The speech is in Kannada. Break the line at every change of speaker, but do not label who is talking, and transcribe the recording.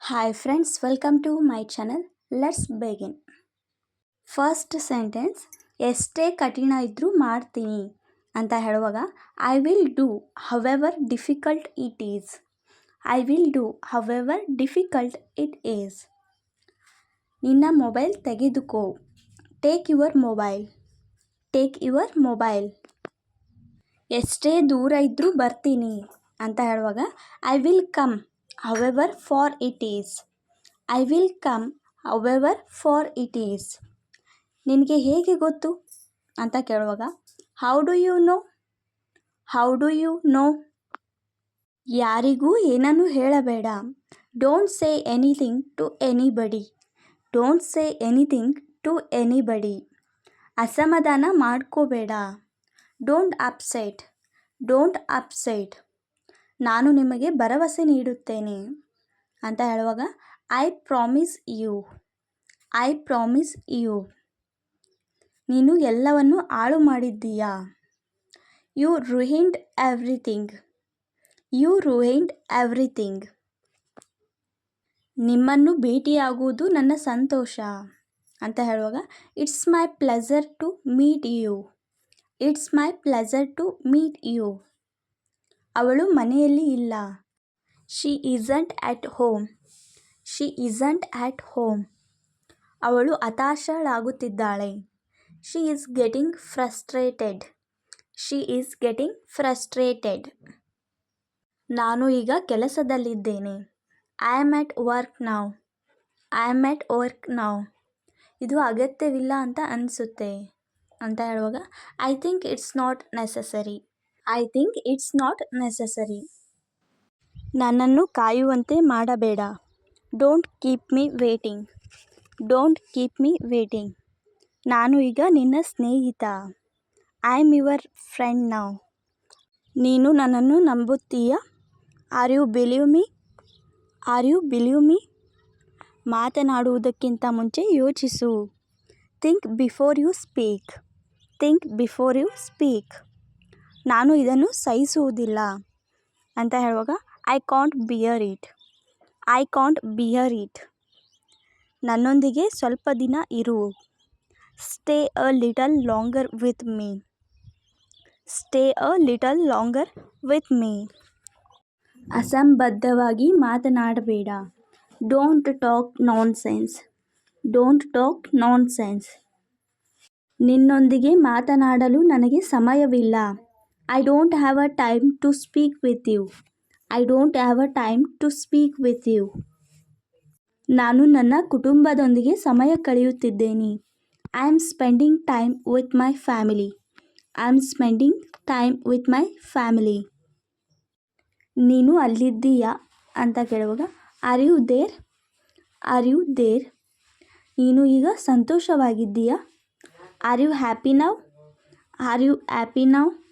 Hi friends, welcome to my channel. Let's begin. First sentence ಎಷ್ಟೇ ಕಠಿಣ ಇದ್ದರೂ ಮಾಡ್ತೀನಿ ಅಂತ ಹೇಳುವಾಗ I will do however difficult it is. I will do however difficult it is. ನಿನ್ನ ಮೊಬೈಲ್ ತೆಗೆದುಕೋ. Take your mobile. Take your mobile. ಎಷ್ಟೇ ದೂರ ಇದ್ದರೂ ಬರ್ತೀನಿ ಅಂತ ಹೇಳುವಾಗ I will come however far it is. I will come however far it is. ನಿನಗೆ ಹೇಗೆ ಗೊತ್ತು ಅಂತ ಕೇಳುವಾಗ how do you know. How do you know. ಯಾರಿಗೂ ಏನನ್ನೂ ಹೇಳಬೇಡ. Don't say anything to anybody. Don't say anything to anybody. ಅಸಮಾಧಾನ ಮಾಡ್ಕೋಬೇಡ. Don't upset. Don't upset. ನಾನು ನಿಮಗೆ ಭರವಸೆ ನೀಡುತ್ತೇನೆ ಅಂತ ಹೇಳುವಾಗ I promise you. I promise you. ನೀನು ಎಲ್ಲವನ್ನು ಹಾಳು ಮಾಡಿದ್ದೀಯಾ. You ruined everything. You ruined everything. ನಿಮ್ಮನ್ನು ಭೇಟಿಯಾಗುವುದು ನನ್ನ ಸಂತೋಷ ಅಂತ ಹೇಳುವಾಗ it's my pleasure to meet you. It's my pleasure to meet you. ಅವಳು ಮನೆಯಲ್ಲಿ ಇಲ್ಲ. She isn't at home. She isn't at home. ಅವಳು ಹತಾಶಳಾಗುತ್ತಿದ್ದಾಳೆ. She is getting frustrated. She is getting frustrated. ನಾನು ಈಗ ಕೆಲಸದಲ್ಲಿದ್ದೇನೆ. I am at work now. I am at work now. ಇದು ಅಗತ್ಯವಿಲ್ಲ ಅಂತ ಅನಿಸುತ್ತೆ ಅಂತ ಹೇಳುವಾಗ I think it's not necessary. I think it's not necessary. ನನ್ನನ್ನು ಕಾಯುವಂತೆ ಮಾಡಬೇಡ. Don't keep me waiting. Don't keep me waiting. ನಾನು ಈಗ ನಿನ್ನ ಸ್ನೇಹಿತ. I am your friend now. ನೀನು ನನ್ನನ್ನು ನಂಬುತ್ತೀಯಾ. Are you believe me. Are you believe me. ಮಾತನಾಡುವುದಕ್ಕಿಂತ ಮುಂಚೆ ಯೋಚಿಸು. Think before you speak. Think before you speak. ನಾನು ಇದನ್ನು ಸಹಿಸುವುದಿಲ್ಲ ಅಂತ ಹೇಳುವಾಗ I can't bear it. I can't bear it. ನನ್ನೊಂದಿಗೆ ಸ್ವಲ್ಪ ದಿನ ಇರು. Stay a little longer with me. Stay a little longer with me. ಅಸಂಬದ್ಧವಾಗಿ ಮಾತನಾಡಬೇಡ. Don't talk nonsense. Don't talk nonsense. ನಿನ್ನೊಂದಿಗೆ ಮಾತನಾಡಲು ನನಗೆ ಸಮಯವಿಲ್ಲ. I don't have a time to speak with you. I don't have a time to speak with you. ನಾನು ನನ್ನ ಕುಟುಂಬದೊಂದಿಗೆ ಸಮಯ ಕಳೆಯುತ್ತಿದ್ದೇನೆ. I am spending time with my family. I am spending time with my family. ನೀನು ಅಲ್ಲಿದ್ದೀಯಾ ಅಂತ ಕೇಳುವಾಗ are you there. Are you there. ನೀನು ಈಗ ಸಂತೋಷವಾಗಿದ್ದೀಯಾ. Are you happy now. Are you happy now.